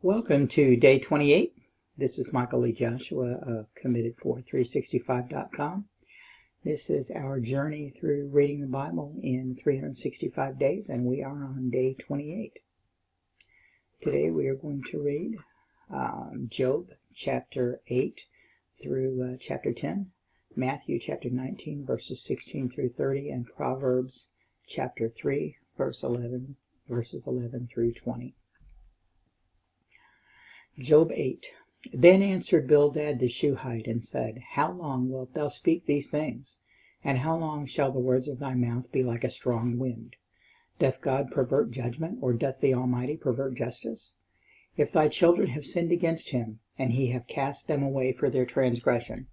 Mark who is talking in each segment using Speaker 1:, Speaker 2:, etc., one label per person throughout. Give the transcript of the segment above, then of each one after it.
Speaker 1: Welcome to day 28. This is Michael Lee Joshua of committed4365.com. This is our journey through reading the Bible in 365 days, and we are on day 28. Today we are going to read Job chapter 8 through chapter 10, Matthew chapter 19 verses 16 through 30, and Proverbs chapter 3 verses 11 through 20. Job 8. Then answered Bildad the Shuhite and said, How long wilt thou speak these things? And how long shall the words of thy mouth be like a strong wind? Doth God pervert judgment, or doth the Almighty pervert justice? If thy children have sinned against him, and he have cast them away for their transgression,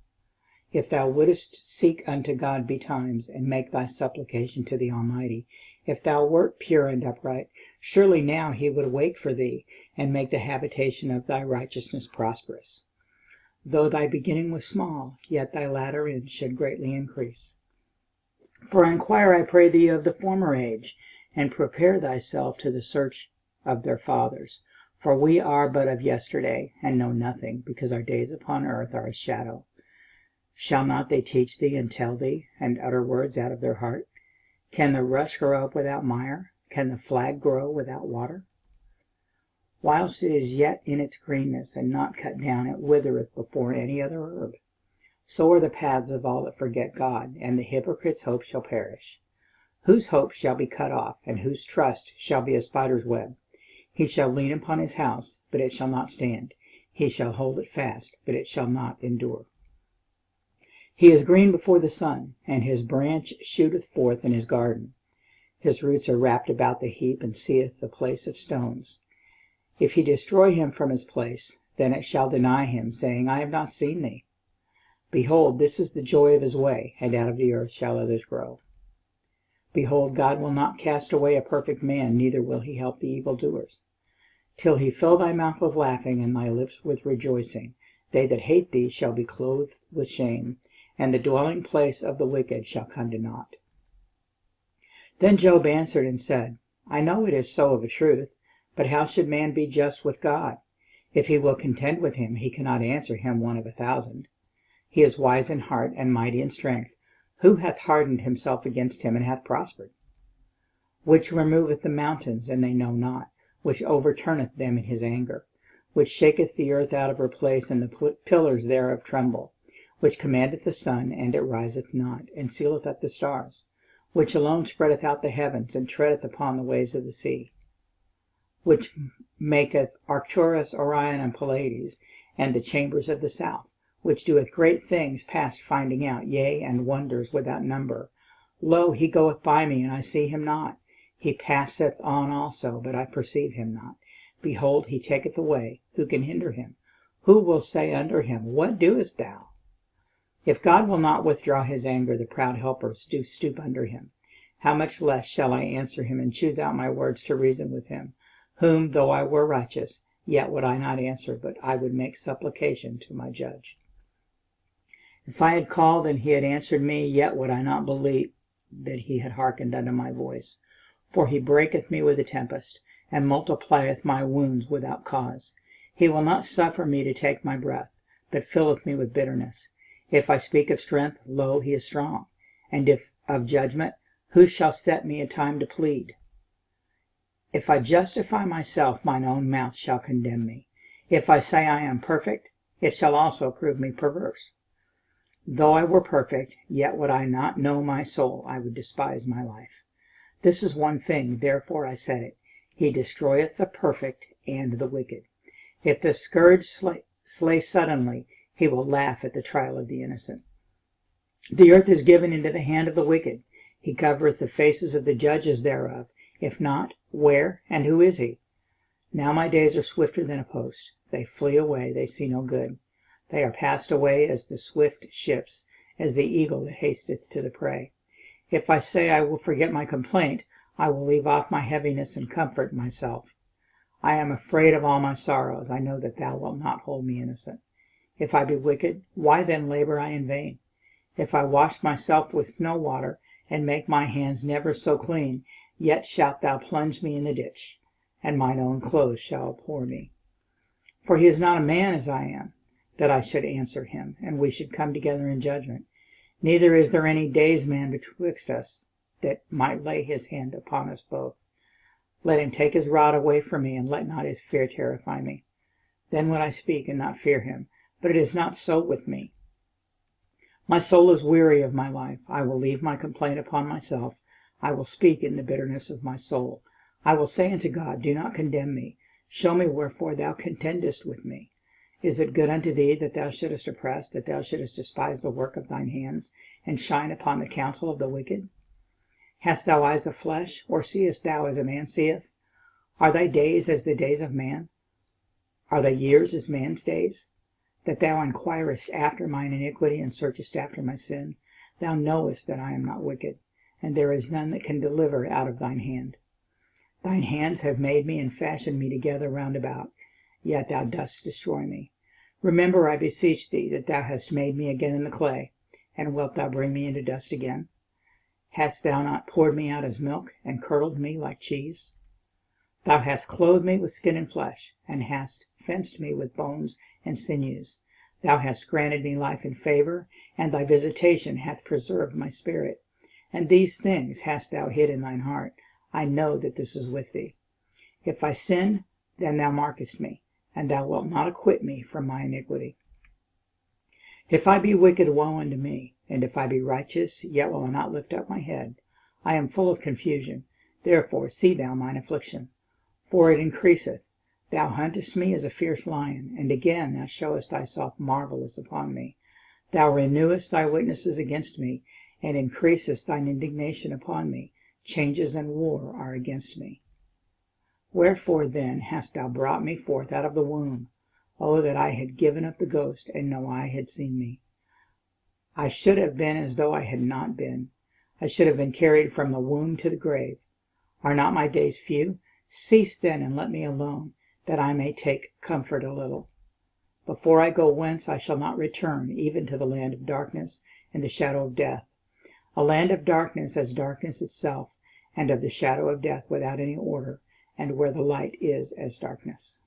Speaker 1: if thou wouldest seek unto God betimes, and make thy supplication to the Almighty, if thou wert pure and upright, surely now he would awake for thee, and make the habitation of thy righteousness prosperous. Though thy beginning was small, yet thy latter end should greatly increase. For inquire, I pray thee, of the former age, and prepare thyself to the search of their fathers. For we are but of yesterday, and know nothing, because our days upon earth are a shadow. Shall not they teach thee, and tell thee, and utter words out of their heart? Can the rush grow up without mire? Can the flag grow without water? Whilst it is yet in its greenness, and not cut down, it withereth before any other herb. So are the paths of all that forget God, and the hypocrite's hope shall perish. Whose hope shall be cut off, and whose trust shall be a spider's web? He shall lean upon his house, but it shall not stand. He shall hold it fast, but it shall not endure. He is green before the sun, and his branch shooteth forth in his garden. His roots are wrapped about the heap, and seeth the place of stones. If he destroy him from his place, then it shall deny him, saying, I have not seen thee. Behold, this is the joy of his way, and out of the earth shall others grow. Behold, God will not cast away a perfect man, neither will he help the evildoers. Till he fill thy mouth with laughing, and thy lips with rejoicing. They that hate thee shall be clothed with shame, and the dwelling place of the wicked shall come to naught. Then Job answered and said, I know it is so of a truth, but how should man be just with God? If he will contend with him, he cannot answer him one of 1,000. He is wise in heart, and mighty in strength. Who hath hardened himself against him, and hath prospered? Which removeth the mountains, and they know not, which overturneth them in his anger, which shaketh the earth out of her place, and the pillars thereof tremble, which commandeth the sun, and it riseth not, and sealeth up the stars, which alone spreadeth out the heavens, and treadeth upon the waves of the sea, which maketh Arcturus, Orion, and Pleiades, and the chambers of the south, which doeth great things past finding out, yea, and wonders without number. Lo, he goeth by me, and I see him not. He passeth on also, but I perceive him not. Behold, he taketh away. Who can hinder him? Who will say unto him, What doest thou? If God will not withdraw his anger, the proud helpers do stoop under him. How much less shall I answer him, and choose out my words to reason with him, whom, though I were righteous, yet would I not answer, but I would make supplication to my judge. If I had called, and he had answered me, yet would I not believe that he had hearkened unto my voice. For he breaketh me with a tempest, and multiplieth my wounds without cause. He will not suffer me to take my breath, but filleth me with bitterness. If I speak of strength, lo, he is strong. And if of judgment, who shall set me a time to plead? If I justify myself, mine own mouth shall condemn me. If I say I am perfect, it shall also prove me perverse. Though I were perfect, yet would I not know my soul, I would despise my life. This is one thing, therefore I said it, he destroyeth the perfect and the wicked. If the scourge slay suddenly, he will laugh at the trial of the innocent. The earth is given into the hand of the wicked. He covereth the faces of the judges thereof. If not, where and who is he? Now my days are swifter than a post. They flee away, they see no good. They are passed away as the swift ships, as the eagle that hasteth to the prey. If I say I will forget my complaint, I will leave off my heaviness and comfort myself. I am afraid of all my sorrows. I know that thou wilt not hold me innocent. If I be wicked, why then labor I in vain? If I wash myself with snow water, and make my hands never so clean, yet shalt thou plunge me in the ditch, and mine own clothes shall abhor me. For he is not a man as I am, that I should answer him, and we should come together in judgment. Neither is there any daysman betwixt us, that might lay his hand upon us both. Let him take his rod away from me, and let not his fear terrify me. Then would I speak and not fear him, but it is not so with me. My soul is weary of my life. I will leave my complaint upon myself. I will speak in the bitterness of my soul. I will say unto God, do not condemn me. Show me wherefore thou contendest with me. Is it good unto thee that thou shouldest oppress, that thou shouldest despise the work of thine hands, and shine upon the counsel of the wicked? Hast thou eyes of flesh, or seest thou as a man seeth? Are thy days as the days of man? Are thy years as man's days? That thou inquirest after mine iniquity, and searchest after my sin? Thou knowest that I am not wicked, and there is none that can deliver out of thine hand. Thine hands have made me and fashioned me together round about, yet thou dost destroy me. Remember, I beseech thee, that thou hast made me again in the clay, and wilt thou bring me into dust again? Hast thou not poured me out as milk, and curdled me like cheese? Thou hast clothed me with skin and flesh, and hast fenced me with bones and sinews. Thou hast granted me life and favor, and thy visitation hath preserved my spirit. And these things hast thou hid in thine heart. I know that this is with thee. If I sin, then thou markest me, and thou wilt not acquit me from my iniquity. If I be wicked, woe unto me, and if I be righteous, yet will I not lift up my head. I am full of confusion, therefore see thou mine affliction. For it increaseth. Thou huntest me as a fierce lion, and again thou showest thyself marvelous upon me. Thou renewest thy witnesses against me, and increasest thine indignation upon me. Changes and war are against me. Wherefore then hast thou brought me forth out of the womb? Oh, that I had given up the ghost, and no eye had seen me. I should have been as though I had not been. I should have been carried from the womb to the grave. Are not my days few? Cease then, and let me alone, that I may take comfort a little. Before I go whence, I shall not return, even to the land of darkness and the shadow of death. A land of darkness as darkness itself, and of the shadow of death without any order, and where the light is as darkness.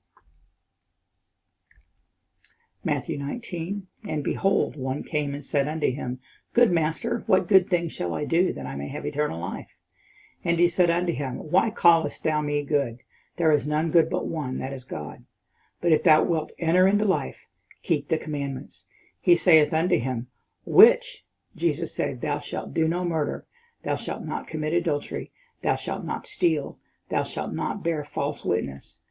Speaker 1: Matthew 19. And behold, one came and said unto him, Good Master, what good thing shall I do, that I may have eternal life? And he said unto him, Why callest thou me good? There is none good but one, that is God. But if thou wilt enter into life, keep the commandments. He saith unto him, Which? Jesus said, Thou shalt do no murder, thou shalt not commit adultery, thou shalt not steal, thou shalt not bear false witness.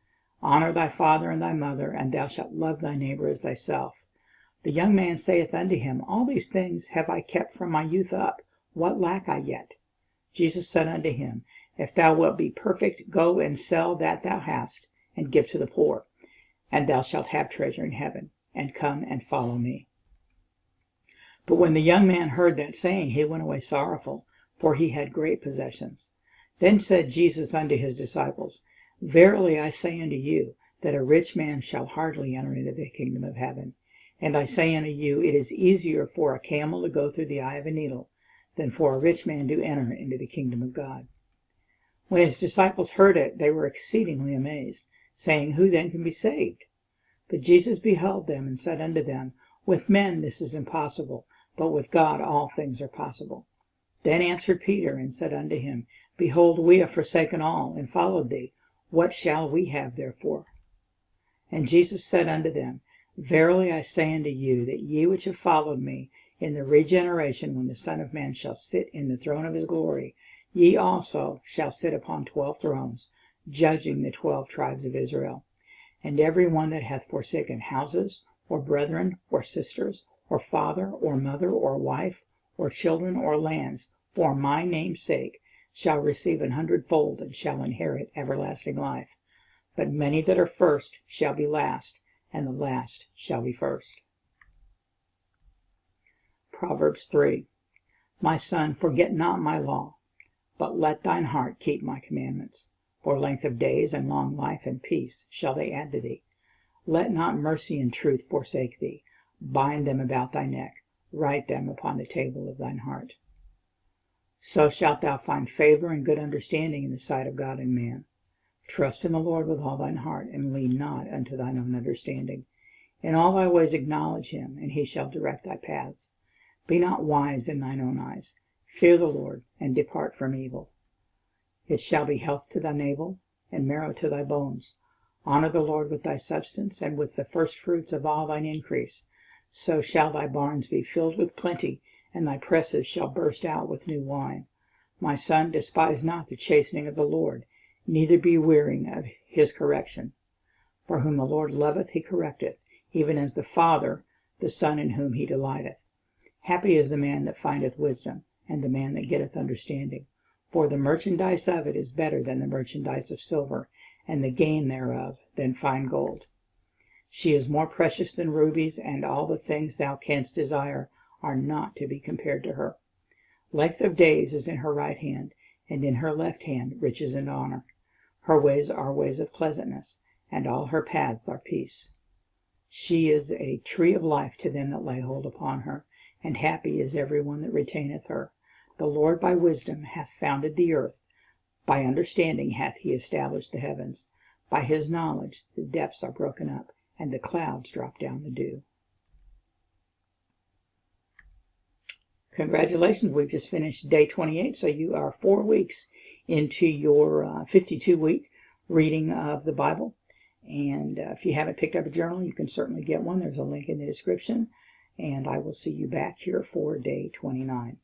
Speaker 1: Honor thy father and thy mother, and thou shalt love thy neighbor as thyself. The young man saith unto him, All these things have I kept from my youth up. What lack I yet? Jesus said unto him, If thou wilt be perfect, go and sell that thou hast, and give to the poor, and thou shalt have treasure in heaven, and come and follow me. But when the young man heard that saying, he went away sorrowful, for he had great possessions. Then said Jesus unto his disciples, Verily I say unto you, that a rich man shall hardly enter into the kingdom of heaven. And I say unto you, it is easier for a camel to go through the eye of a needle, than for a rich man to enter into the kingdom of God. When his disciples heard it, they were exceedingly amazed, saying, Who then can be saved? But Jesus beheld them, and said unto them, With men this is impossible, but with God all things are possible. Then answered Peter, and said unto him, Behold, we have forsaken all, and followed thee. What shall we have therefore? And Jesus said unto them, Verily I say unto you, that ye which have followed me, in the regeneration, when the Son of Man shall sit in the throne of his glory, ye also shall sit upon 12 thrones, judging the 12 tribes of Israel. And every one that hath forsaken houses, or brethren, or sisters, or father, or mother, or wife, or children, or lands, for my name's sake, shall receive 100-fold, and shall inherit everlasting life. But many that are first shall be last, and the last shall be first. Proverbs 3. My son, forget not my law, but let thine heart keep my commandments. For length of days and long life and peace shall they add to thee. Let not mercy and truth forsake thee. Bind them about thy neck. Write them upon the table of thine heart. So shalt thou find favor and good understanding in the sight of God and man. Trust in the Lord with all thine heart, and lean not unto thine own understanding. In all thy ways acknowledge him, and he shall direct thy paths. Be not wise in thine own eyes. Fear the Lord, and depart from evil. It shall be health to thy navel, and marrow to thy bones. Honor the Lord with thy substance, and with the firstfruits of all thine increase. So shall thy barns be filled with plenty, and thy presses shall burst out with new wine. My son, despise not the chastening of the Lord, neither be weary of his correction. For whom the Lord loveth he correcteth, even as the Father the Son in whom he delighteth. Happy is the man that findeth wisdom, and the man that getteth understanding. For the merchandise of it is better than the merchandise of silver, and the gain thereof than fine gold. She is more precious than rubies, and all the things thou canst desire are not to be compared to her. Length of days is in her right hand, and in her left hand riches and honor. Her ways are ways of pleasantness, and all her paths are peace. She is a tree of life to them that lay hold upon her, and happy is every one that retaineth her. The Lord by wisdom hath founded the earth, by understanding hath he established the heavens. By his knowledge the depths are broken up, and the clouds drop down the dew. Congratulations, we've just finished day 28, so you are 4 weeks into your 52-week reading of the Bible. And if you haven't picked up a journal, you can certainly get one. There's a link in the description. And I will see you back here for day 29.